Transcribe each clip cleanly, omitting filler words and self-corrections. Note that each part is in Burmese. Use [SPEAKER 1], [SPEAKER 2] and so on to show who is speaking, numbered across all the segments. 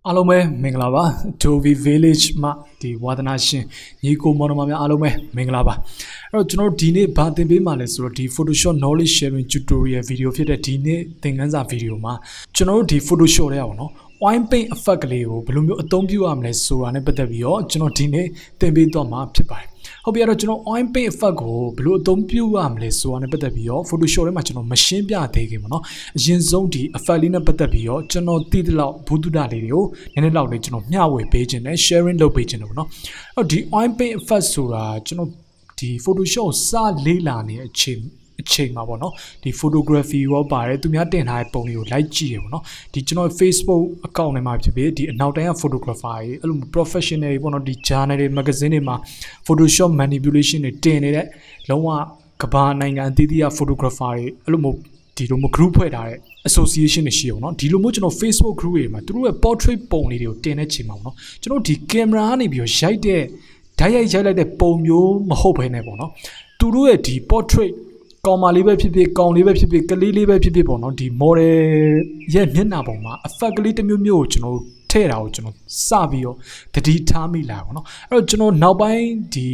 [SPEAKER 1] အားလုံးပဲမင်္ဂလာပါ Adobe Village မှာဒီဝါသနာရှင်ညီကိုမောင်နှမများအားလုံးပဲမင်္ဂလာပါအဲ့တော့ကျွန်တော်တို့ဒီနေ့ဘာသင်ပေးမှာလဲဆိုတော့ဒီ Photoshop knowledge sharing tutorial video ဖြစ်တဲ့ဒီနေ့သင်ခန်းစာ video မှာကျွန်တော်တို့ဒီ Photoshop ထဲအောင်နော် wine paint effect ကလေးကိုဘယ်လိုမျိုးအသုံးပြုရမလဲဆိုတာနဲ့ပတ်သက်ပြီးတော့ကျွန်တော်ဒီနေ့သင်ပေးသွားမှာဖြစ်ပါတယ်ဟုတ်ပြီအဲ့တော့ကျွန်တော် wine paint effect ကိုဘယ်လိုအသုံးပြုရမလဲဆိုတာနဲ့ပတ်သက်ပြီးတော့ Photoshop ထဲမှာကျွန်တော်မရှင်းပြသေးခင်ပေါ့နော်အရင်ဆုံးဒီ effect လေးနဲ့ပတ်သက်ပြီးတော့ကျွန်တော်သိတဲ့လောက်ဘူးတုဒလေးတွေကိုနည်းနည်းလောက်လေးကျွန်တော်မျှဝေပေးခြင်းနဲ့ sharing လုပ်ပေးခြင်းတယ်ပေါ့နော်အဲ့တော့ဒီ wine paint effect ဆိုတာကျွန်တော်ဒီ Photoshop စလေးလာနေတဲ့အချိန်မှာပေါ့နော်ဒီ photography ရောပါတယ်သူများတင်ထားတဲ့ပုံတွေကို like ကြည့်ရပေါ့နော်ဒီကျွန်တော် Facebook account ထဲမှာဖြစ်ဖြစ်ဒီအနောက်တိုင်းက photographer တွေအဲ့လို professional တွေပေါ့နော်ဒီ journal တွေ magazine တွေမှာ Photoshop manipulation တွေတင်နေတဲ့လုံးဝကမ္ဘာနိုင်ငံအသီးသီးက photographer တွေအဲ့လိုမျိုးဒီလိုမျိုး group ဖွဲ့ထားတဲ့ association တွေရှိအောင်เนาะဒီလိုမျိုးကျွန်တော် Facebook group တွေမှာသူတို့ရဲ့ portrait ပုံလေးတွေကိုတင်တဲ့ချိန်မှာပေါ့နော်ကျွန်တော်ဒီ camera ကနေပြီးရိုက်တဲ့ဓာတ်ရိုက်လိုက်တဲ့ပုံမျိုးမဟုတ်ဘဲနဲ့ပေါ့နော်သူတို့ရဲ့ဒီ portraitကောင်မလေးပဲဖြစ်ဖြစ်ကောင်လေးပဲဖြစ်ဖြစ်ကလေးလေးပဲဖြစ်ဖြစ်ပေါ့နော်ဒီ model ရဲ့မျက်နှာပုံမှာ effect ကလေးတစ်မျိုးမျိုးကိုကျွန်တော်ထည့်တာကိုကျွန်တော်စပြီးတော့တတိထားမိလာပေါ့နော်အဲ့တော့ကျွန်တော်နောက်ပိုင်းဒီ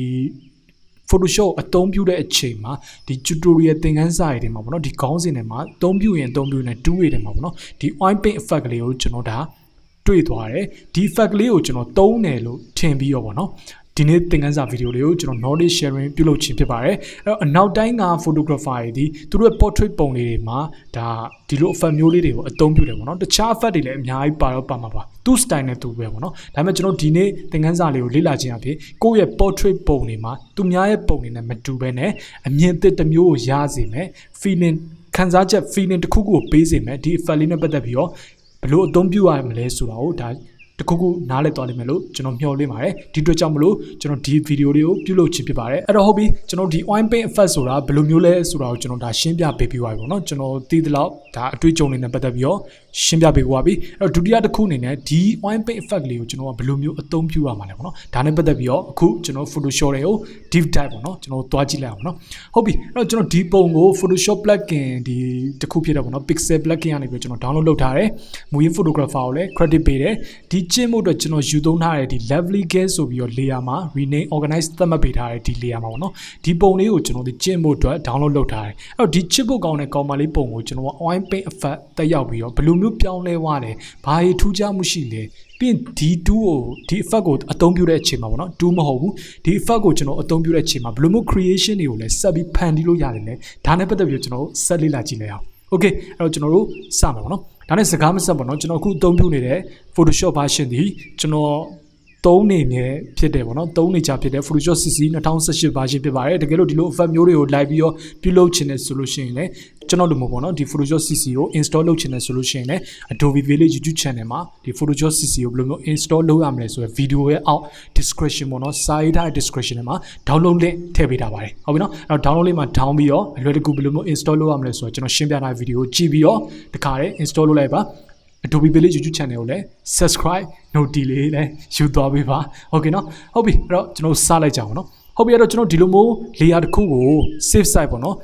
[SPEAKER 1] Photoshop အသုံးပြုတဲ့အချိန်မှာဒီ tutorial သင်ခန်းစာတွေမှာပေါ့နော်ဒီခေါင်းစဉ်တွေမှာအသုံးပြုရင်အသုံးပြုနေတူးတွေမှာပေါ့နော်ဒီ wine paint effect ကလေးကိုကျွန်တော်ဒါတွေ့သွားတယ်ဒီ effect ကလေးကိုကျွန်တော်သုံးတယ်လို့ထင်ပြီးတော့ပေါ့နော်ဒီနေ့သင်ခန်းစာဗီဒီယိုလေးကိုကျွန်တော် knowledge sharing ပြုလုပ်ခြင်းဖြစ်ပါတယ်အဲ့တော့အနောက်တိုင်းက photographer တွေဒီသူတို့ရဲ့ portrait ပုံလေးတွေမှာဒါဒီလို effect မျိုးလေးတွေကိုအသုံးပြုတယ်ပေါ့နော်တခြား effect တွေလည်းအများကြီးပါတော့ပါမှာပါသူ့ style နဲ့သူပဲပေါ့နော်ဒါပေမဲ့ကျွန်တော်ဒီနေ့သင်ခန်းစာလေးကိုလေ့လာခြင်းအပြင်ကိုယ့်ရဲ့ portrait ပုံတွေမှာသူများရဲ့ပုံတွေနဲ့မတူဘဲနဲ့အမြင်သစ်တစ်မျိုးကိုရစေမယ် feeling ခံစားချက် feeling တစ်ခုခုကိုပေးစေမယ်ဒီ effect လေးနဲ့ပတ်သက်ပြီးတော့ဘယ်လိုအသုံးပြုရမလဲဆိုတာကိုဒါတခုခုနားလည်သွားလိမ့်မယ်လို့ကျွန်တော်မျှော်လင့်ပါတယ်ဒီအတွက်ကြောင့်မလို့ကျွန်တော်ဒီဗီဒီယိုလေးကိုပြုလုပ်ခြင်းဖြစ်ပါတယ်အဲ့တော့ဟုတ်ပြီကျွန်တော်ဒီ wine paint effect ဆိုတာဘယ်လိုမျိုးလဲဆိုတာကိုကျွန်တော်ဒါရှင်းပြပေးပြီးသွားပြီပေါ့နော်ကျွန်တော်သိသလောက်ဒါအတွေ့အကြုံတွေနဲ့ပတ်သက်ပြီးတော့ရှင်းပြပေးသွားပြီအဲ့တော့ဒုတိယတစ်ခုအနေနဲ့ဒီ wine paint effect လေးကိုကျွန်တော်ကဘယ်လိုမျိုးအသုံးပြုရမှာလဲပေါ့နော်ဒါနဲ့ပတ်သက်ပြီးတော့အခုကျွန်တော် Photoshop တွေကို deep dive ပေါ့နော်ကျွန်တော်သွားကြည့်လိုက်အောင်နော်ဟုတ်ပြီအဲ့တော့ကျွန်တော်ဒီပုံကို Photoshop plugin ဒီတစ်ခုဖြစ်တယ်ပေါ့နော် Pixel plugin ကနေပြီးကျွန်တော် download လုပ်ထားတယ်မူရင်း photographer ကိုလည်း credit ပေးတယ်ဒီကျင့်မှုအတွက်ကျွန်တော်ယူသုံးထားတဲ့ဒီ lovely guest ဆိုပြီးတော့ layer မှာ rename organize သတ်မှတ်ပေးထားတဲ့ဒီ layer မှာပေါ့နော်ဒီပုံလေးကိုကျွန်တော်ဒီကျင့်မှုအတွက် download လုပ်ထားတယ်အဲ့တော့ဒီချစ်ဖို့ကောင်းတဲ့ကောင်မလေးပုံကိုကျွန်တော် wine paint effect တက်ရောက်ပြီးတော့ဘယ်လိုမျိုးပြောင်းလဲသွားတယ်ဘာတွေထူးခြားမှုရှိလဲပြီးဒီ tool ကိုဒီ effect ကိုအသုံးပြုတဲ့အချိန်မှာပေါ့နော် tool မဟုတ်ဘူးဒီ effect ကိုကျွန်တော်အသုံးပြုတဲ့အချိန်မှာဘယ်လိုမျိုး creation တွေကိုလည်းဆက်ပြီးဖန်တီးလို့ရတယ်လေဒါနဲ့ပတ်သက်ပြီးကျွန်တော်ဆက်လေ့လာကြည့်လိုက်အောင် okay အဲ့တော့ကျွန်တော်တို့စမယ်ပေါ့နော်ဒါနဲ့စကားမဆက်ပေါ့နော်ကျွန်တော်အခုအသုံးပြုနေတဲ့ Photoshop version ဒီကျွန်တော်သုံးနေနေဖြစ်တယ်ပေါ့နော်သုံးနေကြဖြစ်တယ် Photoshop CC 2018 version ဖြစ်ပါတယ်တကယ်လို့ဒီလို effect မျိုးတွေကို live ပြီးတော့ပြုလုပ်ချင်တယ်ဆိုလို့ရှိရင်လည်းကျွန်တော်တို့မျိုးပေါ့နော်ဒီ Photoshop CC ကို install လုပ်ချင်တယ်ဆိုလို့ရှိရင်လည်း Adobe Village YouTube channel မှာဒီ Photoshop CC ကိုဘယ်လိုမျိုး install လုပ်ရမလဲဆိုတဲ့ video ရဲ့အောက် description ပေါ့နော်စာရေးထားတဲ့ description ထဲမှာ download link ထည့်ပေးထားပါတယ်ဟုတ်ပြီနော်အဲ့တော့ download link မှာ down ပြီးတော့အလွယ်တကူဘယ်လိုမျိုး install လုပ်ရမလဲဆိုတော့ကျွန်တော်ရှင်းပြထားတဲ့ video ကိုကြည့်ပြီးတော့တခါတည်း install လုပ်လိုက်ပါAdobe Village YouTube channel ကိုလည်း subscribe note လေးလည်းယူသွားပေးပါโอเคเนาะဟုတ်ပြီအဲ့တော့ကျွန်တော်စလိုက်ကြအောင်เนาะဟုတ်ပြီအဲ့တော့ကျွန်တော်ဒီလိုမျိုး layer တစ်ခုကို save site ပေါ့เนาะ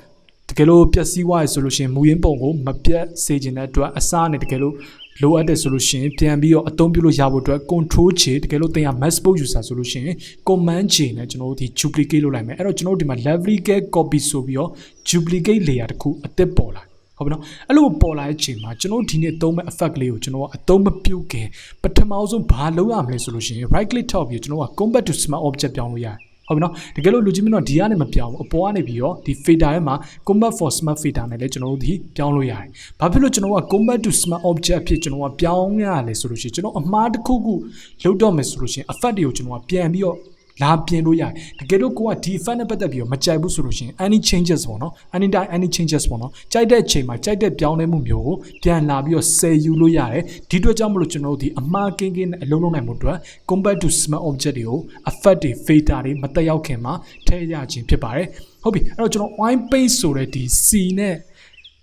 [SPEAKER 1] တကယ်လို့ပျက်စီးသွားရဆိုလို့ရှိရင်မူရင်းပုံကိုမပြတ်စေချင်တဲ့အတွက်အစားနဲ့တကယ်လို့လိုအပ်တယ်ဆိုလို့ရှိရင်ပြန်ပြီးတော့အသုံးပြုလို့ရဖို့အတွက် control ခြေတကယ်လို့တင်ရ MacBook user ဆိုလို့ရှိရင် command ခြေနဲ့ကျွန်တော်တို့ဒီ duplicate လုပ်လိုက်မယ်အဲ့တော့ကျွန်တော်တို့ဒီမှာ lovely get copy ဆိုပြီးတော့ duplicate layer တစ်ခုအသစ်ပေါ်လာဟုတ်ပြီနော်အဲ့လိုပေါ်လာတဲ့အချိန်မှာကျွန်တော်ဒီနေ့အသုံးမဲ့ effect လေးကိုကျွန်တော်အသုံးမပြုခင်ပထမဆုံးဘာလုပ်ရမလဲဆိုလို့ရှိရင် right click ထောက်ပြီးကျွန်တော်က convert to smart object ပြောင်းလို့ရတယ်ဟုတ်ပြီနော်တကယ်လို့လူကြီးမင်းတော့ဒီကနေမပြောင်းဘူးအပေါ်ကနေပြီးတော့ဒီ fader ထဲမှာ convert for smart fader နဲ့လည်းကျွန်တော်တို့ဒီပြောင်းလို့ရတယ်ဘာဖြစ်လို့ကျွန်တော်က convert to smart object ဖြစ်ကျွန်တော်ကပြောင်းရလဲဆိုလို့ရှိရင်ကျွန်တော်အမှားတစ်ခုခုလုပ်တော့မယ်ဆိုလို့ရှိရင် effect တွေကိုကျွန်တော်ကပြန်ပြီးတော့လာပြင်လို့ရတယ်တကယ်လို့ကိုကဒီ effect နဲ့ပတ်သက်ပြီးတော့မကြိုက်ဘူးဆိုလို့ရှိရင် any changes ပေါ့နော် anytime any changes ပေါ့နော်ကြိုက်တဲ့အချိန်မှာကြိုက်တဲ့ပြောင်းလဲမှုမျိုးကိုပြန်လာပြီးတော့ဆယ်ယူလို့ရတယ်ဒီအတွက်ကြောင့်မလို့ကျွန်တော်တို့ဒီအမှားကင်းကင်းနဲ့အလုံးလုံးနိုင်မှုအတွက် compare to smart object တွေကို effect တွေ filter တွေမတက်ရောက်ခင်မှာထည့်ရခြင်းဖြစ်ပါတယ်ဟုတ်ပြီအဲ့တော့ကျွန်တော် wine paint ဆိုတဲ့ဒီ C နဲ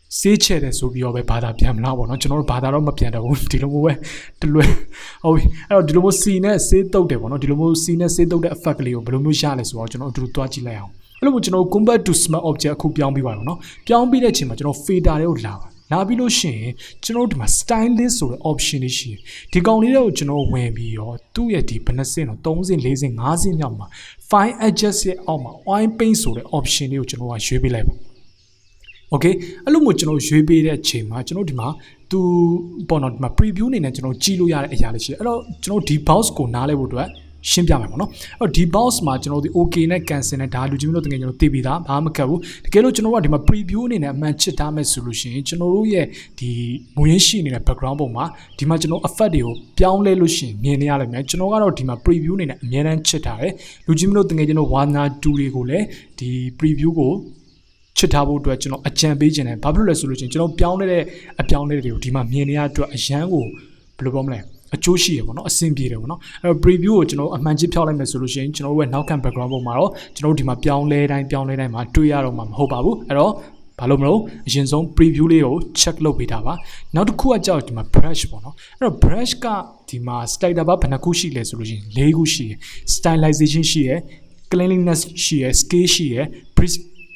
[SPEAKER 1] ့စေးချဲ့တယ်ဆိုပြီးတော့ပဲဘာသာပြန်မလားပေါ့နော်ကျွန်တော်တို့ဘာသာတော့မပြန်တော့ဘူးဒီလိုမျိုးပဲတလွဲဟုတ်ပြီအဲ့တော့ဒီလိုမျိုး C နဲ့စေးတုတ်တယ်ပေါ့နော်ဒီလိုမျိုး C နဲ့စေးတုတ်တဲ့ effect ကလေးကိုဘယ်လိုမျိုးရလဲဆိုတော့ကျွန်တော်တို့သွားကြည့်လိုက်အောင်အဲ့လိုမျိုးကျွန်တော် convert to smart object အခုပြောင်းပြီးပါတော့နော်ပြောင်းပြီးတဲ့အချိန်မှာကျွန်တော် fader တွေကိုလာပါ လာပြီးလို့ရှိရင်ကျွန်တော်တို့ဒီမှာ stylist ဆိုတဲ့ option တွေရှိတယ်ဒီကောင်လေးတွေကိုကျွန်တော်ဝင်ပြီးရောသူ့ရဲ့ဒီဘယ်နှစင်းတော့3စင်း4စင်း5စင်းမြောက်မှာ fine adjust ရဲ့အောက်မှာ oil paint ဆိုတဲ့ option လေးကိုကျွန်တော်ကရွေးပေးလိုက်ပါโอเคအဲ့လိုမျိုးကျွန်တော်ရွေးပေးတဲ့အချိန်မှာကျွန်တော်ဒီမှာသူပေါ့နော်ဒီမှာ preview အနေနဲ့ကျွန်တော်ကြည့်လို့ရတဲ့အရာလေးရှိတယ်အဲ့တော့ကျွန်တော်ဒီ box ကိုနားလဲဖို့အတွက်ရှင်းပြမယ်ပေါ့နော်အဲ့တော့ဒီ box မှာကျွန်တော်ဒီ okay နဲ့ cancel နဲ့ဒါလူချင်းမျိုးတို့တကယ်ကျွန်တော်သိပြီးသားဘာမှမကတ်ဘူးတကယ်လို့ကျွန်တော်ကဒီမှာ preview အနေနဲ့အမှန်ချစ်ထားမယ်ဆိုလို့ရှိရင်ကျွန်တော်တို့ရဲ့ဒီမူရင်းရှိနေတဲ့ background ပုံမှာဒီမှာကျွန်တော် effect တွေကိုပြောင်းလဲလို့ရှိရင်မြင်နေရလိမ့်မယ်ကျွန်တော်ကတော့ဒီမှာ preview အနေနဲ့အများအားချစ်ထားတယ်လူချင်းမျိုးတို့တကယ်ကျွန်တော်ဝါနာ2တွေကိုလည်းဒီ preview ကိုချစ်ထားဖို့အတွက်ကျွန်တော်အကြံပေးခြင်းတယ်ဘာဖြစ်လို့လဲဆိုလို့ချင်းကျွန်တော်ပြောင်းလဲတဲ့အပြောင်းလဲတွေကိုဒီမှာမြင်နေရတဲ့အတွက်အရန်ကိုဘယ်လိုပြောမလဲအကျိုးရှိရပေါ့နော်အဆင်ပြေတယ်ပေါ့နော်အဲ့တော့ preview ကိုကျွန်တော်အမှန်ကြီးဖြောက်လိုက်မယ်ဆိုလို့ရှိရင်ကျွန်တော်တို့ရဲ့နောက်ခံ background ပုံမှာတော့ကျွန်တော်တို့ဒီမှာပြောင်းလဲတိုင်းမှာတွေ့ရတော့မှာမဟုတ်ပါဘူးအဲ့တော့ဘာလို့မလို့အရင်ဆုံး preview လေးကို check လုပ်ပေးတာပါနောက်တစ်ခုကကြောက်ဒီမှာ brush ပေါ့နော်အဲ့တော့ brush ကဒီမှာ slider ဘာဘယ်နှခုရှိလဲဆိုလို့ရှိရင်၄ခုရှိရယ် stylization ရှိရယ် cleanliness ရှိရယ် scale ရှိရယ်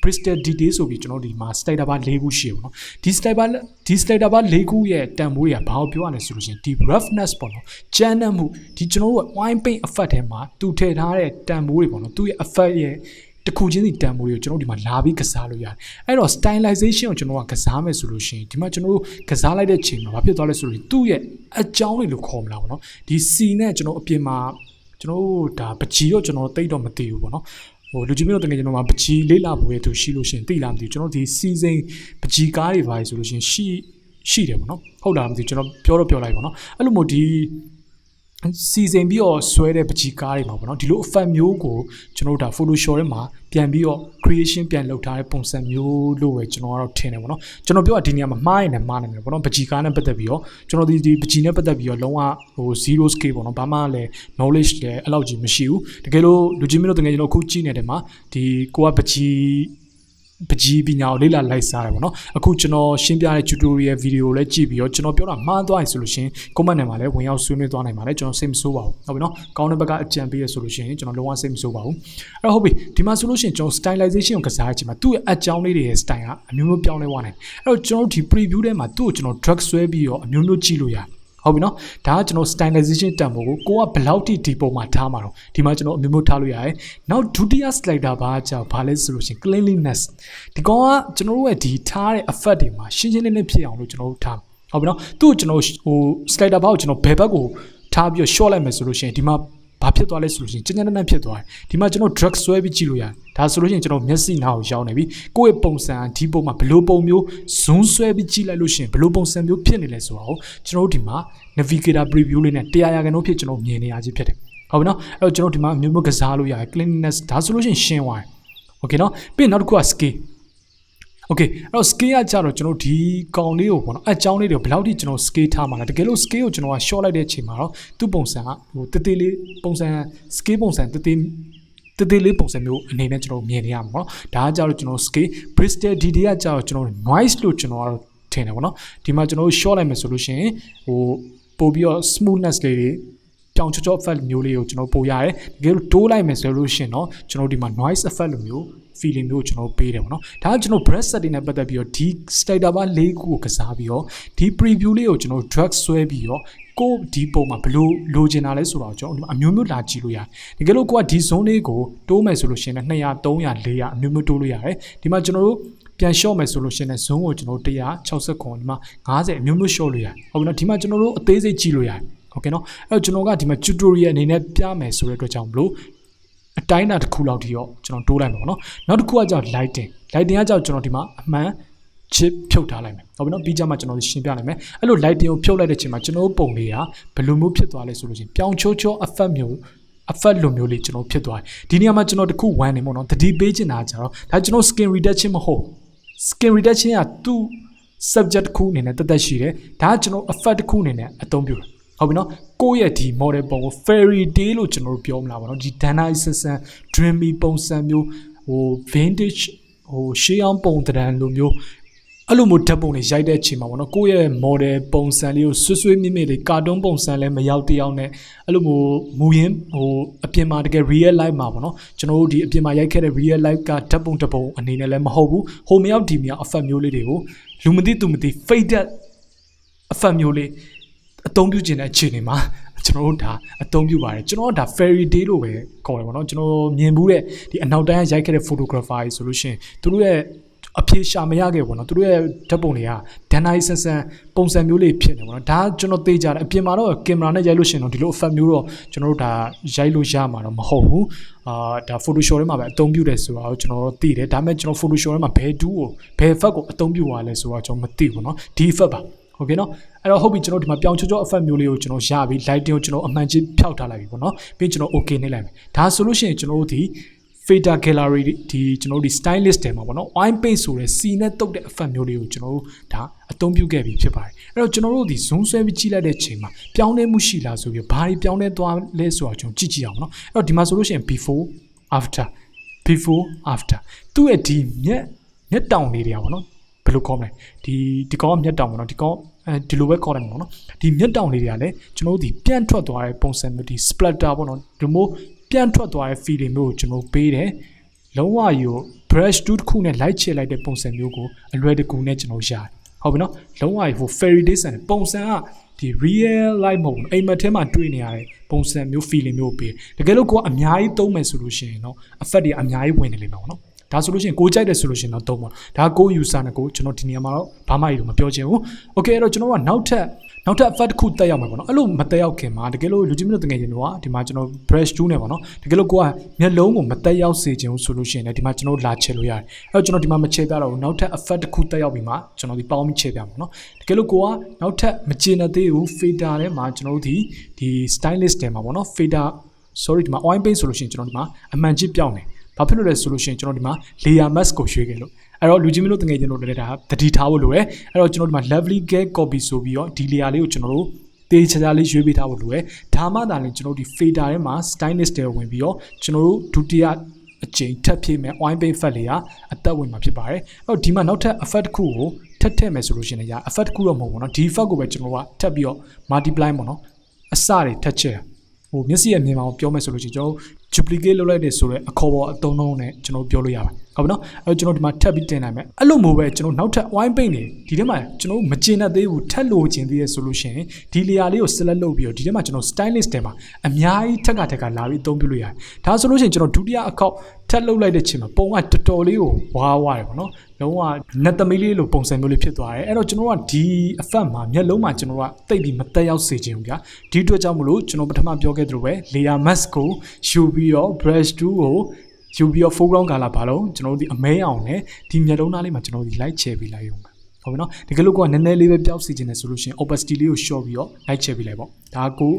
[SPEAKER 1] Bristol detail ဆိုပြီးကျွန်တော်ဒီမှာ slider bar ၄ခုရှိရပါတော့ဒီ slider bar ၄ခုရဲ့တန်ဖိုးရဘာကိုပြောရလဲဆိုလို့ရှိရင်ဒီ roughness ပေါ့နော်ကျန်းတဲ့မှုဒီကျွန်တော်တို့ wine paint effect ထဲမှာသူထည့်ထားတဲ့တန်ဖိုးတွေပေါ့နော်သူရဲ့ effect ရဲ့တစ်ခုချင်းစီတန်ဖိုးတွေကိုကျွန်တော်ဒီမှာလာပြီးကစားလို့ရတယ်အဲ့တော့ stylization ကိုကျွန်တော်ကကစားမယ်ဆိုလို့ရှိရင်ဒီမှာကျွန်တော်တို့ကစားလိုက်တဲ့ချိန်မှာဘာဖြစ်သွားလဲဆိုလို့သူ့ရဲ့အကြောင်းတွေလို့ခေါ်မလားပေါ့နော်ဒီ C နဲ့ကျွန်တော်အပြင်မှာကျွန်တော်တို့ဒါပကြီးတော့ကျွန်တော်သိတော့မသိဘူးပေါ့နော်ဟိုလူကြီးမျိုးတကယ်ကျွန်တော်မှာပကြီးလေးလာဖို့ရသူရှိလို့ရှင်သိလားမသိဘူးကျွန်တော်ဒီစီစိန်ပကြီးကားတွေပါဆိုလို့ရှင်ရှိတယ်ပေါ့နော်ဟုတ်လားမသိဘူးကျွန်တော်ပြောလိုက်ပေါ့နော်အဲ့လိုမျိုးဒီစီစဉ်ပြီးတော့ဆွဲတဲ့ပကြီးကားတွေမှာပေါ့နော်ဒီလို effect မျိုးကိုကျွန်တော်တို့ဒါ Photoshop ထဲမှာပြန်ပြီးတော့ creation ပြန်လုပ်ထားတဲ့ပုံစံမျိုးလို့ပဲကျွန်တော်ကတော့ထင်တယ်ပေါ့နော်ကျွန်တော်ပြောတာဒီနေရာမှာမှားရင်လည်းမှားနိုင်တယ်ပေါ့နော်ပကြီးကားနဲ့ပတ်သက်ပြီးတော့ကျွန်တော်ဒီပကြီးနဲ့ပတ်သက်ပြီးတော့လုံးဝဟို zero scale ပေါ့နော်ဘာမှလည်း knowledge လည်းအဲ့လောက်ကြီးမရှိဘူးတကယ်လို့လူကြီးမျိုးတို့တကယ်ကျွန်တော်အခုကြည့်နေတယ်မှာဒီကိုကပကြီးပညာကိုလေ့လာလိုက်စားတယ်ပေါ့နော်အခုကျွန်တော်ရှင်းပြတဲ့ tutorial video ကိုလည်းကြည့်ပြီးတော့ကျွန်တော်ပြောတာမှားသွားရင်ဆိုလို့ရှိရင် comment ထဲမှာလည်းဝင်ရောက်ဆွေးနွေးသွားနိုင်ပါတယ်ကျွန်တော်စိတ်မဆိုးပါဘူးဟုတ်ပြီနော်ကောင်းတဲ့ဘက်ကအကြံပေးရဆိုလို့ရှိရင်ကျွန်တော်လုံးဝစိတ်မဆိုးပါဘူးအဲ့တော့ဟုတ်ပြီဒီမှာဆိုလို့ရှိရင်ကျွန်တော် stylization ကိုကစားချင်မှာသူ့ရဲ့အကြောင်းလေးတွေရဲ့ style ကအမျိုးမျိုးပြောင်းလဲသွားနိုင်အဲ့တော့ကျွန်တော်ဒီ preview ထဲမှာသူ့ကိုကျွန်တော် drag ဆွဲပြီးတော့အမျိုးမျိုးကြည့်လို့ရတယ်ဟုတ်ပြီနော်ဒါကကျွန်တော် stylization တန်ဖိုးကိုကဘယ်လောက်ထိဒီပုံမှာထားမှာတော့ဒီမှာကျွန်တော်အမျိုးမျိုးထားလို့ရတယ်နောက်ဒုတိယ slider ဘာကြောင့်ဘာလဲဆိုလို့ရှိရင် cleanliness ဒီကောင်ကကျွန်တော်တို့ရဲ့ဒီထားတဲ့ effect တွေမှာရှင်းရှင်းလင်းလင်းဖြစ်အောင်လို့ကျွန်တော်တို့ထားဟုတ်ပြီနော်သူ့ကိုကျွန်တော်ဟို slider ဘာကိုကျွန်တော်ဘယ်ဘက်ကိုထားပြီး short လိုက်မယ်ဆိုလို့ရှိရင်ဒီမှာဘာဖြစ်သွားလဲဆိုလို့ရှိရင်ကျဉ်းကျဉ်းဖြစ်သွားတယ်ဒီမှာကျွန်တော် drag ဆွဲပြီးကြည့်လို့ရတယ်ဒါဆိုလို့ရှိရင်ကျွန်တော်မျက်စိနားကိုရောက်နေပြီကိုယ့်ရဲ့ပုံစံဒီပုံမှာဘယ်လိုပုံမျိုး zoom ဆွဲပြီးကြည့်လိုက်လို့ရှိရင်ဘယ်လိုပုံစံမျိုးဖြစ်နေလဲဆိုတော့ကျွန်တော်တို့ဒီမှာ navigator preview လေးနဲ့100%ဖြစ်ကျွန်တော်မြင်နေရခြင်းဖြစ်တယ်ဟုတ်ပြီနော်အဲ့တော့ကျွန်တော်ဒီမှာမျိုးမျိုးကစားလို့ရတယ် cleanliness ဒါဆိုလို့ရှိရင်ရှင်းသွားတယ် okay နော်ပြီးရင်နောက်တစ်ခုက scale okay အဲ့တော့ scale ကကြတော့ကျွန်တော်ဒီကောင်လေးကိုပေါ့နော်အကြောင်းလေးတွေဘယ်လောက်ထိကျွန်တော် scale ထားမှာလဲတကယ်လို့ scale ကိုကျွန်တော်က short လိုက်တဲ့အချိန်မှာတော့သူ့ပုံစံကဟိုတေးသေးလေးပုံစံ scale ပုံစံတေးသေးလေးပုံစံမျိုးအနေနဲ့ကျွန်တော်မြင်နေရမှာပေါ့နော်ဒါကကြတော့ကျွန်တော် scale Bristol detail ကကြတော့ကျွန်တော် noise လို့ကျွန်တော်ကတော့ထင်တယ်ပေါ့နော်ဒီမှာကျွန်တော် short လိုက်မယ်ဆိုလို့ရှိရင်ဟိုပို့ပြီးတော့ smoothness လေးတွေကြောင်ချော effect မျိုးလေးကိုကျွန်တော်ပို့ရတယ်တကယ်လို့တိုးလိုက်မယ်ဆိုလို့ရှိရင်တော့ကျွန်တော်ဒီမှာ noise effect လိုမျိုး feeling မျိုးကျွန်တော်ပေးတယ်ပေါ့နော်ဒါကကျွန်တော် brush setting နဲ့ပတ်သက်ပြီးတော့ဒီ slider bar ၄ခုကိုကစားပြီးတော့ဒီ preview လေးကိုကျွန်တော် drag ဆွဲပြီးတော့ကိုဒီပုံမှာဘယ်လိုချင်တာလဲဆိုတော့ကျွန်တော်အမျိုးမျိုးလာကြည့်လို့ရတယ်တကယ်လို့ကိုကဒီ zone လေးကိုတိုးမယ်ဆိုလို့ရှိရင်200 300 400အမျိုးမျိုးတိုးလို့ရတယ်ဒီမှာကျွန်တော်တို့ပြန် short မယ်ဆိုလို့ရှိရင် zone ကိုကျွန်တော်160ခွန်ဒီမှာ50အမျိုးမျိုး short လို့ရတယ်ဟုတ်ပြီနော်ဒီမှာကျွန်တော်တို့အသေးစိတ်ကြည့်လို့ရတယ်โอเคเนาะအဲ့တော့ကျွန်တော်ကဒီမှာ tutorial အနေနဲ့ပြမယ်ဆိုတဲ့အတွက်ကြောင့်မလို့အတိုင်းအတာတစ်ခုလောက်ထိတော့ကျွန်တော်တိုးလိုက်မှာပေါ့နော်နောက်တစ်ခုကကြောင့် lighting ကကြောင့်ကျွန်တော်ဒီမှာအမှန် chip ဖြုတ်ထားလိုက်မယ်ဟုတ်ပြီနော်ပြီးကြမှာကျွန်တော်ရှင်းပြနိုင်မယ်အဲ့လို lighting ကိုဖြုတ်လိုက်တဲ့ချိန်မှာကျွန်တော်ပုံလေးကဘယ်လိုမျိုးဖြစ်သွားလဲဆိုလို့ရှိရင်ပြောင်ချိုး effect လိုမျိုးလေးကျွန်တော်ဖြစ်သွားတယ်ဒီနေရာမှာကျွန်တော်တခု1နေပေါ့နော်တတိပေးချင်တာကြတော့ဒါကျွန်တော် skin reduction မဟုတ် skin reduction ကသူ့ subject တစ်ခုအနေနဲ့တက်ရှိတယ်ဒါကကျွန်တော် effect တစ်ခုအနေနဲ့အသုံးပြုတယ်ဟုတ်ပြီနော်ကိုယ့်ရဲ့ဒီ model ပုံကို fairy tale လို့ကျွန်တော်တို့ပြောမလားပါနော်ဒီ Dana Simpson dreamy ပုံစံမျိုးဟို vintage ဟိုရှေးအောင်ပုံတရံလိုမျိုးအဲ့လိုမျိုးဓာတ်ပုံတွေရိုက်တဲ့အချိန်မှာပေါ့နော်ကိုယ့်ရဲ့ model ပုံစံလေးကိုဆွေးမြင့်လေးကာတွန်းပုံစံလည်းမရောက်တယောက်နဲ့အဲ့လိုမျိုးမူရင်းဟိုအပြင်မှာတကယ် real life မှာပေါ့နော်ကျွန်တော်တို့ဒီအပြင်မှာရိုက်ခဲ့တဲ့ real life ကဓာတ်ပုံတစ်ပုံအနေနဲ့လည်းမဟုတ်ဘူးဟိုမရောက်ဒီမရောက် effect မျိုးလေးတွေကို လူမသိသူမသိ faded အဖက်မျိုးလေးအသုံးပြုခြင်းတဲ့အခြေအနေမှာကျွန်တော်တို့ဒါအသုံးပြုပါတယ်ကျွန်တော်တို့ဒါ fairy day လို့ပဲခေါ်တယ်ပေါ့နော်ကျွန်တော်မြင်ဘူးတဲ့ဒီအနောက်တိုင်းရိုက်ခဲ့တဲ့ photographer ကြီးဆိုလို့ရှိရင်သူတို့ရဲ့အဖြေရှာမရခဲ့ပေါ့နော်သူတို့ရဲ့ဓာတ်ပုံတွေကဒန်နိုင်ဆန်ပုံစံမျိုးလေးဖြစ်နေပေါ့နော်ဒါကျွန်တော်သိကြတယ်အပြင်မှာတော့ကင်မရာနဲ့ရိုက်လို့ရှိရင်တော့ဒီလို effect မျိုးတော့ကျွန်တော်တို့ဒါရိုက်လို့ရမှာတော့မဟုတ်ဘူးဒါ Photoshop ထဲမှာပဲအသုံးပြုတယ်ဆိုတာကိုကျွန်တော်တို့သိတယ်ဒါပေမဲ့ကျွန်တော် Photoshop ထဲမှာဘယ် tool ကိုဘယ် effect ကိုအသုံးပြုရလဲဆိုတာကျွန်တော်မသိဘူးเนาะဒီ effect ပါโอเคเนาะအဲ့တော့ဟုတ်ပြီကျွန်တော်ဒီမှာပြောင်းချော effect မျိုးလေးကိုကျွန်တော်ရပြီ lighting ကိုကျွန်တော်အမှန်ချင်းဖျောက်ထားလိုက်ပြီပေါ့เนาะပြီးကျွန်တော် okay နှိပ်လိုက်မယ်ဒါဆိုလို့ရှိရင်ကျွန်တော်တို့ဒီ fader gallery ဒီကျွန်တော်တို့ဒီ stylist တွေမှာပေါ့နော် wine paint ဆိုတဲ့ C နဲ့တုပ်တဲ့ effect မျိုးလေးကိုကျွန်တော်တို့ဒါအသုံးပြုခဲ့ပြီးဖြစ်ပါတယ်အဲ့တော့ကျွန်တော်တို့ဒီ zoom ဆွဲပြီးကြည့်လိုက်တဲ့ချိန်မှာပြောင်းလဲမှုရှိလားဆိုပြီးဘာတွေပြောင်းလဲသွားလဲဆိုတာကျွန်တော်ကြည့်အောင်နော်အဲ့တော့ဒီမှာဆိုလို့ရှိရင် before after သူ့ရဲ့ဒီမျက်တောင်လေးတွေကပေါ့နော်ဘယ်လိုခေါ်မလဲဒီကောင်ကမျက်တောင်ပေါ့နော်ဒီကောင်ဒီလိုပဲခေါ်တယ်ပေါ့နော်ဒီမျက်တောင်လေးတွေကလည်းကျွန်တော်တို့ဒီပြန့်ထွက်သွားတဲ့ပုံစံမျိုးဒီ splatter ပေါ့နော်ဒီမျိုးပြန့်ထွက်သွားတဲ့ feeling မျိုးကိုကျွန်တော်ပေးတယ်လုံးဝယူ brush tool တစ်ခုနဲ့လိုက်ချလိုက်တဲ့ပုံစံမျိုးကိုအလွယ်တကူနဲ့ကျွန်တော်ရတယ်ဟုတ်ပြီနော်လုံးဝယူ fairy day ဆန်ပုံစံကဒီ real life မဟုတ်ဘူးအိမ်မက်ထဲမှာတွေ့နေရတဲ့ပုံစံမျိုး feeling မျိုးပေးတကယ်လို့ကိုကအများကြီးသုံးမယ်ဆိုလို့ရှိရင်เนาะ effect တွေအများကြီးဝင်နေလိမ့်မယ်ပေါ့နော်ဒါဆိုလို့ရှိရင်ကိုကြိုက်တယ်ဆိုလို့ရှိရင်တော့သုံးပါဒါကို user နဲ့ကိုကျွန်တော်ဒီနေရာမှာတော့ဘာမှမပြောချင်ဘူး okay အဲ့တော့ကျွန်တော်ကနောက်ထပ် effect တစ်ခုတက်ရောက်မှာပေါ့နော်အဲ့လိုမတက်ရောက်ခင်မှာတကယ်လို့လူကြီးမျိုးတကယ်ချင်းတော့ဒီမှာကျွန်တော် brush tool နဲ့ပေါ့နော်တကယ်လို့ကိုကမျက်လုံးကိုမတက်ရောက်စေချင်ဘူးဆိုလို့ရှိရင်လည်းဒီမှာကျွန်တော်လာချေလို့ရတယ်အဲ့တော့ကျွန်တော်ဒီမှာမချေပြတော့ဘူးနောက်ထပ် effect တစ်ခုတက်ရောက်ပြီးမှကျွန်တော်ဒီပေါင်းပြီးချေပြမှာနော်တကယ်လို့ကိုကနောက်ထပ်မချေနဲ့သေးဘူး fader ထဲမှာကျွန်တော်တို့ဒီ stylist ထဲမှာပေါ့နော် fader sorry ဒီမှာ oil paint ဆိုလို့ရှိရင်ကျွန်တော်ဒီမှာအမှန်ကြီးပြောင်းတယ်ဘာဖြစ်လို့လဲဆိုလို့ရှိရင်ကျွန်တော်ဒီမှာ layer mask ကိုရွှေ့ခဲ့လို့အဲ့တော့လူကြီးမျိုးတငယ်ချင်းတို့လည်းဒါတတိထားဖို့လိုတယ်အဲ့တော့ကျွန်တော်ဒီမှာ lovely get copy ဆိုပြီးတော့ဒီ layer လေးကိုကျွန်တော်တို့တေးချာလေးရွေးပေးထားဖို့လိုတယ်ဒါမှသာလည်းကျွန်တော်ဒီ fader ထဲမှာ stylist တွေဝင်ပြီးတော့ကျွန်တော်တို့ဒုတိယအချိန်ထပ်ဖြည့်မယ် oil paint effect လေးကအသက်ဝင်မှာဖြစ်ပါတယ်အဲ့တော့ဒီမှာနောက်ထပ် effect တစ်ခုကိုထည့်မယ်ဆိုလို့ရှိရင်လည်း effect တစ်ခုတော့မဟုတ်ဘူးเนาะဒီ effect ကိုပဲကျွန်တော်ကထပ်ပြီးတော့ multiply ပေါ့နော်အစတွေထပ်ချက်ဟိုမျက်စိရဲ့မြင်မှာပြောမယ်ဆိုလို့ရှိရင်ကျွန်တော် duplicate လုပ်လိုက်တယ်ဆိုတော့အခေါ်ပေါ်အသုံးလုံးနဲ့ကျွန်တော်ပြောလို့ရပါတယ်ဟုတ်ပြီနော်အဲ့တော့ကျွန်တော်ဒီမှာထပ်ပြီးတင်နိုင်မယ်အဲ့လိုမျိုးပဲကျွန်တော်နောက်ထပ် wine paint တွေဒီထဲမှာကျွန်တော်မကျင်တတ်သေးဘူးထပ်လို့ကျင်သေးရဆိုလို့ရှိရင်ဒီ layer လေးကို select လုပ်ပြီးတော့ဒီထဲမှာကျွန်တော် stylist တွေမှာအများကြီးထက်ကလာပြီးအသုံးပြုလို့ရတယ်ဒါဆိုလို့ရှိရင်ကျွန်တော်ဒုတိယအခေါက်ထပ်လုပ်လိုက်တဲ့ချိန်မှာပုံကတော်တော်လေးကိုဝါတယ်ပေါ့နော်လုံးဝနတ်သမီးလေးလိုပုံစံမျိုးလေးဖြစ်သွားတယ်အဲ့တော့ကျွန်တော်ကဒီ effect မှာမျက်လုံးမှာကျွန်တော်ကတိတ်ပြီးမတက်ရောက်စေချင်ဘူးဗျာဒီအတွက်ကြောင့်မလို့ကျွန်တော်ပထမပြောခဲ့သလိုပဲ layer mask ကိုယူပြီးတော့ brush tool ကိုယူပြီးတော့ foreground color ဘာလို့ကျွန်တော်တို့ဒီအမဲအောင်နဲ့ဒီမျက်လုံးသားလေးမှာကျွန်တော်တို့ဒီ light ချဲပေးလိုက်ရုံပဲဟုတ်ပြီနော်တကယ်လို့ကိုကနည်းနည်းလေးပဲပြောက်စီခြင်းနဲ့ဆိုလို့ရှိရင် opacity လေးကို short ပြီးတော့ light ချဲပေးလိုက်ပေါ့ဒါကို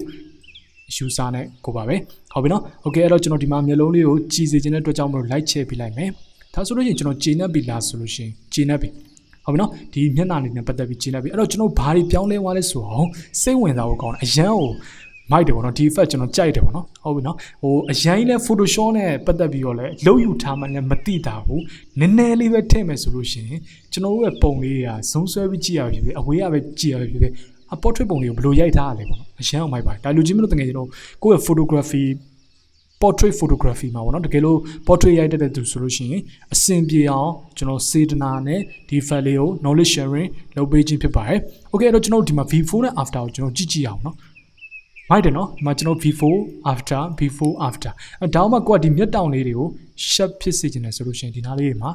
[SPEAKER 1] user နဲ့ကိုပါပဲဟုတ်ပြီနော် okay အဲ့တော့ကျွန်တော်ဒီမှာမျက်လုံးလေးကိုကြည်စေခြင်းတဲ့အတွက်ကြောင့်မလို့ light ချဲပေးလိုက်မယ်ဒါဆိုလို့ရှိရင်ကျွန်တော်ကျေနပ်ပြီလားဆိုလို့ရှိရင်ကျေနပ်ပြီဟုတ်ပြီနော်ဒီမျက်နှာလေးနဲ့ပတ်သက်ပြီးကျေနပ်ပြီအဲ့တော့ကျွန်တော်ဘာတွေပြောင်းလဲသွားလဲဆိုတော့စိတ်ဝင်စားဖို့ကောင်းတယ်အရန်ကိုမိုက်တယ်ပေါ့နော်ဒီ effect ကျွန်တော်ကြိုက်တယ်ပေါ့နော်ဟုတ်ပြီနော်ဟိုအရင်လဲ Photoshop နဲ့ပတ်သက်ပြီးတော့လဲလုံးယူထားမှလည်းမသိတာဘူးနည်းနည်းလေးပဲထည့်မယ်ဆိုလို့ရှိရင်ကျွန်တော်တို့ရဲ့ပုံလေးကဇုံဆွဲပြီးကြည့်ရပြီအဝေးကပဲကြည့်ရပြီအ portrait ပုံလေးကိုဘယ်လိုရိုက်ထားရလဲပေါ့နော်အရင်အောင်မိုက်ပါတယ်ဒါလူကြီးမလို့တကယ်ကျွန်တော်ကိုယ့်ရဲ့ photography portrait photography မှာပေါ့နော်တကယ်လို့ portrait ရိုက်တဲ့သူဆိုလို့ရှိရင်အဆင်ပြေအောင်ကျွန်တော်စေတနာနဲ့ဒီ file လေးကို knowledge sharing လုပ်ပေးခြင်းဖြစ်ပါတယ် okay အဲ့တော့ကျွန်တော်ဒီမှာ before နဲ့ after ကိုကျွန်တော်ကြည့်အောင်နော်မိုက်တယ်နော်ဒီမှာကျွန်တော် before after ဒါမှကိုကဒီမျက်တောင်လေးတွေကို shape ဖြစ်စေချင်တယ်ဆိုလို့ရှိရင်ဒီနားလေးတွေမှာ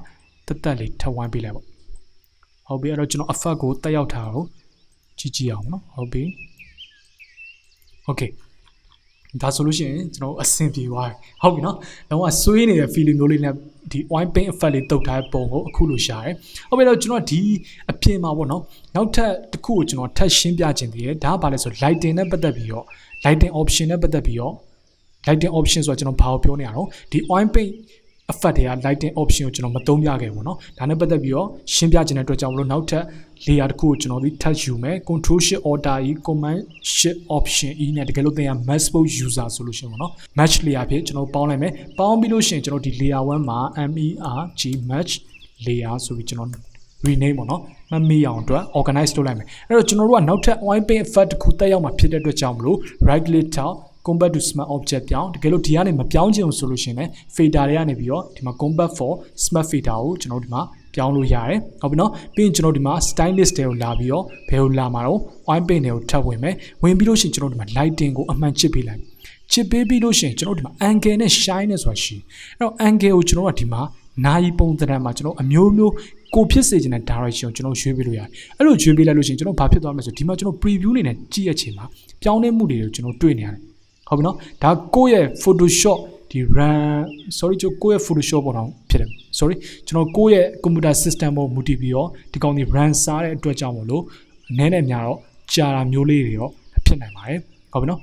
[SPEAKER 1] တက်လေးထပ်ဝိုင်းပေးလိုက်ပေါ့ဟုတ်ပြီအဲ့တော့ကျွန်တော် effect ကိုတက်ရောက်ထားအောင်ကြည့်အောင်နော်ဟုတ်ပြီ okayဒါဆိုလို့ရှိရင်ကျွန်တော်အဆင်ပြေသွားပြီဟုတ်ပြီနော်လုံးဝဆွေးနေတဲ့ feeling မျိုးလေးနဲ့ဒီ wine paint effect လေးတုတ်ထားတဲ့ပုံကိုအခုလိုရှာတယ်ဟုတ်ပြီတော့ကျွန်တော်ဒီအပြင်မှာပေါ့နော်နောက်ထပ်တစ်ခုကိုကျွန်တော်ထပ်ရှင်းပြခြင်းတည်းဒါကဘာလဲဆို lighting နဲ့ပတ်သက်ပြီးတော့ lighting option နဲ့ပတ်သက်ပြီးတော့ lighting option ဆိုတာကျွန်တော်ဘာကိုပြောနေရတော့ဒီ wine paint effect တွေက lighting option ကိုကျွန်တော်မသုံးပြခဲ့ဘူးเนาะဒါနဲ့ပတ်သက်ပြီးတော့ရှင်းပြခြင်းတဲ့အတွက်ကြောင့်မလို့နောက်ထပ် layer တစ်ခုကိုကျွန်တော်ဒီ touch ယူမယ် control shift order e command shift option e နဲ့တကယ်လို့သင်က match both user ဆိုလို့ရှိရင်ပေါ့เนาะ match layer ဖြစ်ကျွန်တော်ပေါင်းလိုက်မယ်ပေါင်းပြီးလို့ရှိရင်ကျွန်တော်ဒီ layer 1မှာ merg match layer ဆိုပြီးကျွန်တော် rename ပေါ့เนาะမမေ့အောင်အတွက် organize လုပ်လိုက်မယ်အဲ့တော့ကျွန်တော်တို့ကနောက်ထပ် wine paint effect တစ်ခုတက်ရောက်မှာဖြစ်တဲ့အတွက်ကြောင့်မလို့ right click ထောက် combat to smart object ပြောင်းတကယ်လို့ဒီကနေမပြောင်းချင်ဘူးဆိုလို့ရှိရင်လည်း fader တွေကနေပြီးတော့ဒီမှာ combat for smart fader ကိုကျွန်တော်ဒီမှာ ပြောင်းလို့ရတယ်ဟုတ်ပြီနော်ပြီးရင်ကျွန်တော်ဒီမှာ stylist တွေကိုလာပြီးတော့ဘယ်လိုလာမှာတော့ wine paint တွေကိုထပ်ဝင်မယ်ဝင်ပြီးလို့ရှိရင်ကျွန်တော်ဒီမှာ lighting ကိုအမှန်ချစ်ပေးလိုက်ချစ်ပေးပြီးလို့ရှိရင်ကျွန်တော်ဒီမှာ angle နဲ့ shine နဲ့ဆိုတာရှိအဲ့တော့ angle ကိုကျွန်တော်ကဒီမှာနာယီပုံသဏ္ဍာန်မှာကျွန်တော်အမျိုးမျိုးကိုဖြစ်စေချင်တဲ့ direction ကိုကျွန်တော်ရွေးပေးလို့ရတယ်အဲ့လိုရွေးပေးလိုက်လို့ရှိရင်ကျွန်တော်ဘာဖြစ်သွားမလဲဆိုဒီမှာကျွန်တော် preview အနေနဲ့ကြည့်ရချိန်မှာပြောင်းလဲမှုတွေကိုကျွန်တော်တွေ့နေရတယ်ဟုတ်ပြီနော်ဒါကိုယ့်ရဲ့ Photoshop ဒီ ကျွန်တော်ကိုယ့်ရဲ့ Photoshop ပေါ်တော့ဖြစ်တယ်ကျွန်တော်ကိုယ့်ရဲ့ computer system ပေါ်မူတည်ပြီးတော့ဒီကောင်ဒီ run စားတဲ့အတွက်ကြောင့်မလို့နည်းနည်းများတော့ကြာတာမျိုးလေးတွေတော့ဖြစ်နိုင်ပါတယ်ဟုတ်ပြီနော်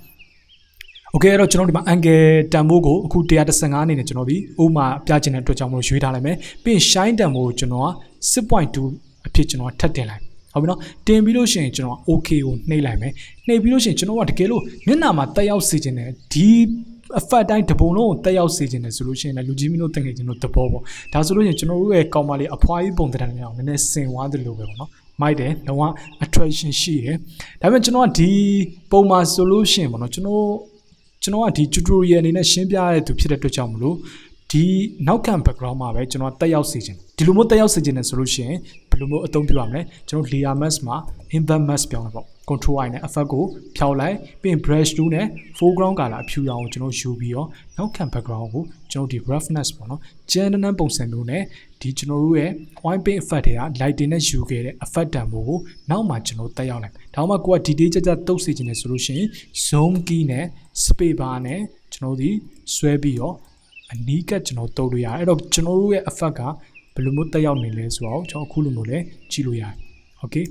[SPEAKER 1] โอเคအဲ့တော့ကျွန်တော်ဒီမှာ angle တန်ဖိုးကိုအခု115အနေနဲ့ကျွန်တော်ဒီဥမာပြချင်တဲ့အတွက်ကြောင့်မလို့ရွေးထားလိုက်မယ်ပြီးရင် shine တန်ဖိုးကိုကျွန်တော်က 6.2 အဖြစ်ကျွန်တော်ထပ်တင်လိုက်ဟုတ်ပြီနော်တင်ပြီးလို့ရှိရင်ကျွန်တော် okay ကိုနှိပ်လိုက်မယ်နှိပ်ပြီးလို့ရှိရင်ကျွန်တော်ကတကယ်လို့မျက်နှာမှာတက်ရောက်စေခြင်းနဲ့ဒီအဖက်တိုင်းတပုံလုံးကိုတက်ရောက်စေခြင်းနဲ့ဆိုလို့ရှိရင်လည်းလူကြီးမင်းတို့တကယ်ကျွန်တော်တဘောပေါ့ဒါဆိုလို့ရှိရင်ကျွန်တော်တို့ရဲ့ကောင်မလေးအဖွားကြီးပုံသဏ္ဍာန်နဲ့အောင်နည်းနည်းဆင်သွားတယ်လို့ပဲပေါ့နော်မိုက်တယ်လုံးဝ attraction ရှိတယ်ဒါပေမဲ့ကျွန်တော်ကဒီပုံမှာဆိုလို့ရှိရင်ပေါ့နော်ကျွန်တော်ကဒီ tutorial အနေနဲ့ရှင်းပြရတဲ့သူဖြစ်တဲ့အတွက်ကြောင့်မလို့ဒီနောက်ခံ background မှာပဲကျွန်တော်တက်ရောက်စေခြင်းဒီလိုမျိုးတက်ရောက်စေခြင်းနဲ့ဆိုလို့ရှိရင်ဘယ်လိုမျိုးအသုံးပြုရမလဲကျွန်တော် layer mask မှာ invert mask ပြောင်းလိုက်ပေါ့ control I နဲ့ effect ကိုဖြောင်းလိုက်ပြီးရင် brush tool နဲ့ foreground color အဖြူရောင်ကိုကျွန်တော်ယူပြီးတော့နောက်ခံ background ကိုကျွန်တော်ဒီ roughness ပေါ့နော်ကျန်းနန်းပုံစံမျိုးနဲ့ဒီကျွန်တော်တို့ရဲ့ white paint effect တွေက lighting နဲ့ယူခဲ့တဲ့ effect တန်ဖိုးကိုနောက်မှကျွန်တော်တက်ရောက်လိုက်ဒါမှမဟုတ်ကိုက detail ကြတုပ်စေခြင်းနဲ့ဆိုလို့ရှိရင် zoom key နဲ့ space bar နဲ့ကျွန်တော်ဒီဆွဲပြီးတော့အနီးကကျွန်တော်တုပ်လို့ရတယ်အဲ့တော့ကျွန်တော်တို့ရဲ့ effect ကဘယ်လိုမျိုးတက်ရောက်နေလဲဆိုတော့ကျွန်တော်အခုလိုမျိုးလဲကြည့်လို့ရတယ် okay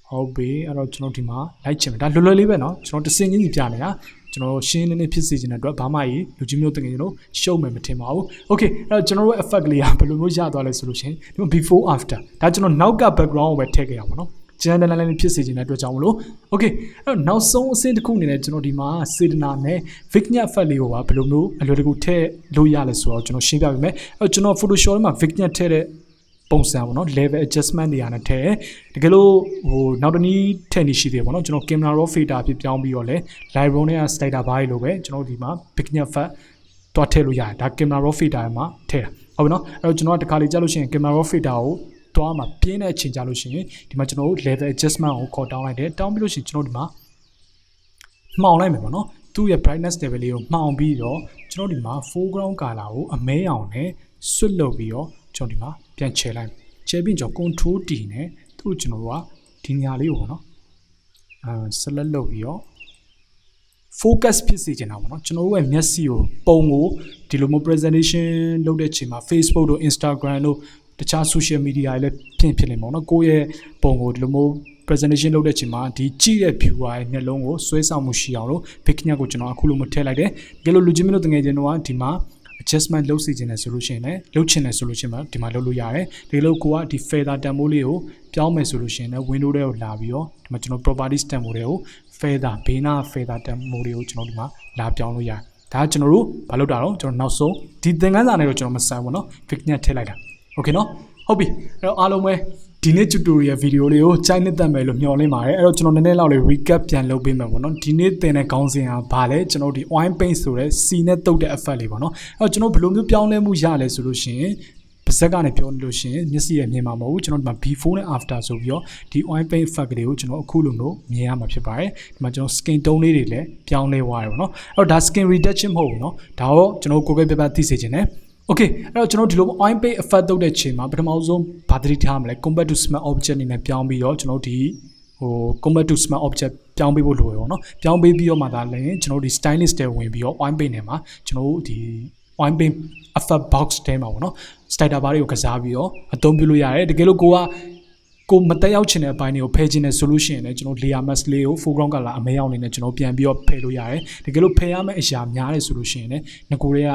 [SPEAKER 1] ဟုတ်ပြီအဲ့တော့ကျွန်တော်ဒီမှာ like ချင်မယ်ဒါလွယ်လွယ်လေးပဲเนาะကျွန်တော်တစ်စင်ချင်းစီပြနေတာကျွန်တော်ရှင်းနေနေဖြစ်စေချင်တဲ့အတွက်ဘာမှကြီးလူကြီးမျိုးတကယ်ကျွန်တော်ရှုံးမယ်မထင်ပါဘူး okay အဲ့တော့ကျွန်တော်တို့ effect လေးကဘယ်လိုမျိုးရသွားလဲဆိုလို့ရှိရင်ဒီမှာ before after ဒါကျွန်တော်နောက်က background ကိုပဲထည့်ခဲ့ရပါเนาะကျန်တဲ့လမ်းလေးဖြစ်စေချင်တဲ့အတွက်ကြောင့်မလို့ okay အဲ့တော့နောက်ဆုံးအဆင့်တစ်ခုအနေနဲ့ကျွန်တော်ဒီမှာစေတနာနဲ့ vignette effect လေးကိုပါဘယ်လိုမျိုးအလွယ်တကူထည့်လို့ရလဲဆိုတော့ကျွန်တော်ရှင်းပြပေးမယ်အဲ့တော့ကျွန်တော် Photoshop မှာ vignette ထည့်တဲ့ပုံစံပေါ့နော် level adjustment တွေအားနဲ့ထည့်တကယ်လို့နောက်တနည်းထည့်နေရှိသေးတယ်ပေါ့နော်ကျွန်တော် camera raw filter အဖြစ်ပြောင်းပြီးတော့လဲ lightroom နဲ့ slider bar တွေလိုပဲကျွန်တော်ဒီမှာ vignette effect တွားထည့်လို့ရတယ်ဒါ camera raw filter မှာထည့်တာဟုတ်ပြီနော်အဲ့တော့ကျွန်တော်တခါလေကြာလို့ရှိရင် camera raw filter ကိုတွားမှာပြင်းတဲ့အချိန်ကြာလို့ရှိရင်ဒီမှာကျွန်တော်တို့ level adjustment ကိုခေါ်တောင်းလိုက်တယ်တောင်းပြီးလို့ရှိရင်ကျွန်တော်ဒီမှာမှောင်လိုက်မယ်ပေါ့နော်သူ့ရဲ့ brightness level လေးကိုမှောင်ပြီးတော့ကျွန်တော်ဒီမှာ foreground color ကိုအမဲအောင်နဲ့ဆွတ်လုပ်ပြီးတော့ကျွန်တော်ဒီမှာပြန်ချဲလိုက်ချဲပြီးကျွန်တော် control D နဲ့သူ့ကျွန်တော်တို့ကဒီနေရာလေးကိုပေါ့နော်select လုပ်ပြီးတော့ focus ဖြစ်စေချင်တာပေါ့နော်ကျွန်တော်တို့ရဲ့မျက်စိကိုပုံကိုဒီလိုမျိုး presentation လုပ်တဲ့ချိန်မှာ Facebook တို့ Instagram တို့တခြား social media တွေလည်းဖြစ်နေမှာပေါ့နော်ကိုယ့်ရဲ့ပုံကိုဒီလိုမျိုး presentation လုပ်တဲ့ချိန်မှာဒီကြည့်တဲ့ viewer ရဲ့မျက်လုံးကိုဆွဲဆောင်မှုရှိအောင်လို့ vignette ကိုကျွန်တော်အခုလိုမျိုးထည့်လိုက်တယ်တကယ်လို့လူချင်းမျိုးတငယ်ချင်းတို့ကဒီမှာ adjustment လုပ်စီခြင်းနဲ့ဆိုလို့ရှိရင်လည်းလုပ်ချင်တယ်ဆိုလို့ရှိရင်ဒီမှာလုပ်လို့ရတယ်တကယ်လို့ကိုကဒီ feather တန်ဖိုးလေးကိုပြောင်းမယ်ဆိုလို့ရှိရင်လည်း window တွေကိုလာပြီးတော့ဒီမှာကျွန်တော် properties တန်ဖိုးတွေကို feather ဘေးနာ feather တန်ဖိုးတွေကိုကျွန်တော်ဒီမှာလာပြောင်းလို့ရတယ်ဒါကကျွန်တော်တို့မလုပ်တာတော့ကျွန်တော်နောက်ဆုံးဒီသင်ခန်းစာနဲ့တော့ကျွန်တော်မဆိုင်ဘူးเนาะ vignette ထည့်လိုက်တာ okay เนาะဟုတ်ပြီအဲ့တော့အားလုံးပဲဒီနေ့ tutorial video လေးကိုကြိုက်နှစ်သက်မယ်လို့မျှော်လင့်ပါတယ်အဲ့တော့ကျွန်တော်နည်းနည်းလောက်လေး recap ပြန်လုပ်ပေးမယ်ပေါ့နော်ဒီနေ့သင်တဲ့ခေါင်းစဉ်ကဘာလဲကျွန်တော်ဒီ oil paint ဆိုတဲ့စီနဲ့တုပ်တဲ့ effect လေးပေါ့နော်အဲ့တော့ကျွန်တော်ဘယ်လိုမျိုးပြောင်းလဲမှုရလဲဆိုလို့ရှိရင်ပါဇက်ကနေပြောလို့ရှိရင်မျက်စိရဲ့မြင်မှာမဟုတ်ဘူးကျွန်တော်ဒီမှာ before နဲ့ after ဆိုပြီးတော့ဒီ oil paint effect လေးကိုကျွန်တော်အခုလိုမျိုးမြင်ရမှာဖြစ်ပါတယ်ဒီမှာကျွန်တော် skin tone လေးတွေလည်းပြောင်းလဲသွားတယ်ပေါ့နော်အဲ့တော့ဒါ skin reduction မဟုတ်ဘူးเนาะဒါတော့ကျွန်တော်ကိုယ်ပဲပြသိစေချင်တယ်okay အဲ့တော့ကျွန်တော်ဒီလို oil paint effect လုပ်တဲ့ချိန်မှာပထမဆုံးဘာသတိထားမလဲ combat to smart object အနေနဲ့ပြောင်းပြီးတော့ကျွန်တော်ဒီcombat to smart object ပြောင်းပေးဖို့လိုရပေါ့နော်ပြောင်းပေးပြီးတော့မှဒါလည်းကျွန်တော်ဒီ stylist တွေဝင်ပြီးတော့ oil paint ထဲမှာကျွန်တော်ဒီ oil paint effect box ထဲမှာပေါ့နော် slider bar တွေကိုကစားပြီးတော့အသုံးပြုလို့ရတယ်တကယ်လို့ကိုမတက်ရောက်ချင်တဲ့အပိုင်းတွေကိုဖယ်ချင်တဲ့ solution နဲ့ကျွန်တော် layer mask လေးကို foreground color အမဲအောင်နေနဲ့ကျွန်တော်ပြန်ပြီးတော့ဖယ်လို့ရတယ်တကယ်လို့ဖယ်ရမယ့်အရာများတဲ့ solution နဲ့ငကိုတွေက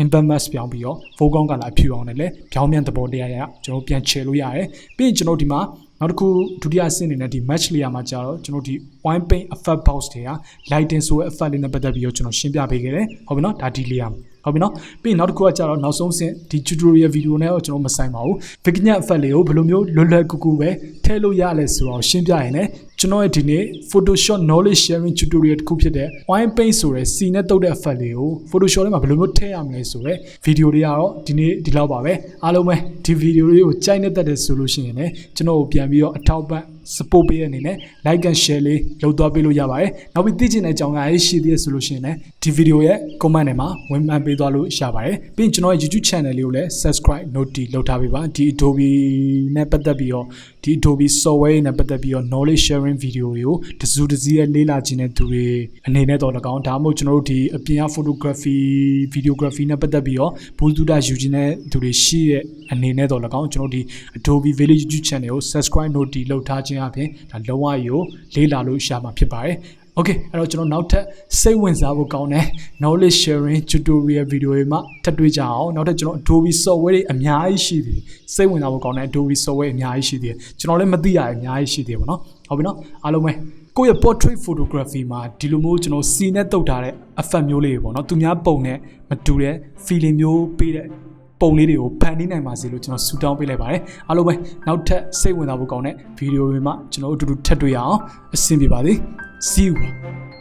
[SPEAKER 1] invert mask ပြောင်းပြီးတော့ foreground color အဖြူအောင်နဲ့လည်းပြောင်းပြန်သဘောတရားရကျွန်တော်ပြန်ချယ်လို့ရတယ်ပြီးရင်ကျွန်တော်ဒီမှာနောက်တစ်ခုဒုတိယအဆင့်အနေနဲ့ဒီ match layer မှာကြာတော့ကျွန်တော်ဒီ oil paint effect box တွေက lighting ဆိုတဲ့ effect လေးနဲ့ပတ်သက်ပြီးတော့ကျွန်တော်ရှင်းပြပေးခဲ့တယ်ဟုတ်ပြီနော်ဒါဒီ layer ဟုတ်ပြီနော်ပြီးရင်နောက်တစ်ခုကကြာတော့နောက်ဆုံးဆင့်ဒီ tutorial video နဲ့တော့ကျွန်တော်မဆိုင်ပါဘူး vignette effect လေးကိုဘယ်လိုမျိုးလွယ်လွယ်ကူကူပဲထည့်လို့ရလဲဆိုတော့ရှင်းပြရင်လည်း ကျွန်တော်ရဲ့ဒီနေ့ Photoshop knowledge sharing tutorial တစ်ခုဖြစ်တဲ့ wine paint ဆိုတဲ့စီနဲ့တုပ်တဲ့ effect လေးကို Photoshop ထဲမှာဘယ်လိုမျိုးထည့်ရမလဲဆိုတဲ့ video လေးကတော့ဒီနေ့ဒီလောက်ပါပဲအားလုံးပဲဒီ video လေးကိုကြိုက်နေတတ်တယ်ဆိုလို့ရှိရင်လည်းကျွန်တော်ကိုပြန်ပြီးတော့အထောက်ပံ့ support ပေးရအနေနဲ့ like and share လေးလုပ်သွားပေးလို့ရပါတယ်နောက်ပြီးသိချင်တဲ့အကြောင်းအရာလေးရှိသေးတယ်ဆိုလို့ရှိရင်လည်းဒီ video ရဲ့ comment ထဲမှာဝင်မှန်ပေးသွားလို့ရပါတယ်ပြီးရင်ကျွန်တော်ရဲ့ YouTube channel လေးကိုလည်း subscribe note လုပ်ထားပေးပါဒီ Adobe နဲ့ပတ်သက်ပြီးတော့ဒီ Adobe software နဲ့ပတ်သက်ပြီးတော့ knowledge sharing video တွေကိုတစုတစည်းရဲ့လေးလာခြင်းတဲ့သူတွေအနေနဲ့တော့၎င်းဒါမှမဟုတ်ကျွန်တော်တို့ဒီအပြင်က photography videography နဲ့ပတ်သက်ပြီးတော့ဘုသူတယူခြင်းတဲ့သူတွေရှိတဲ့အနေနဲ့တော့၎င်းကျွန်တော်ဒီ Adobe Village YouTube channel ကို subscribe note လုပ်ထားခြင်းအပြင်ဒါလုံးဝကိုလေးလာလို့ရမှာဖြစ်ပါတယ်Okay အဲ့တော့ကျွန်တော်နောက်ထပ်စိတ်ဝင်စားဖို့ကောင်းတဲ့ knowledge sharing tutorial video တွေမှာထပ်တွေ့ကြအောင်နောက်ထပ်ကျွန်တော် Adobe software တွေအများကြီးရှိသေးတယ်စိတ်ဝင်စားဖို့ကောင်းတဲ့ Adobe software အများကြီးရှိသေးတယ်ကျွန်တော်လည်းမသိရအများကြီးရှိသေးတယ်ပေါ့နော်ဟုတ်ပြီနော်အားလုံးပဲကိုယ့်ရဲ့ portrait photography မှာဒီလိုမျိုးကျွန်တော်စီနဲ့တုပ်ထားတဲ့ effect မျိုးလေးတွေပေါ့နော်သူများပုံနဲ့မတူတဲ့ feeling မျိုးပေးတဲ့ပုံလေးတွေကိုဖန်တီးနိုင်ပါစေလို့ကျွန်တော်ဆူတောင်းပေးလိုက်ပါတယ်အားလုံးပဲနောက်ထပ်စိတ်ဝင်စားဖို့ကောင်းတဲ့ video တွေမှာကျွန်တော်တို့အတူတူထပ်တွေ့ရအောင်အဆင်ပြေပါစေSee you.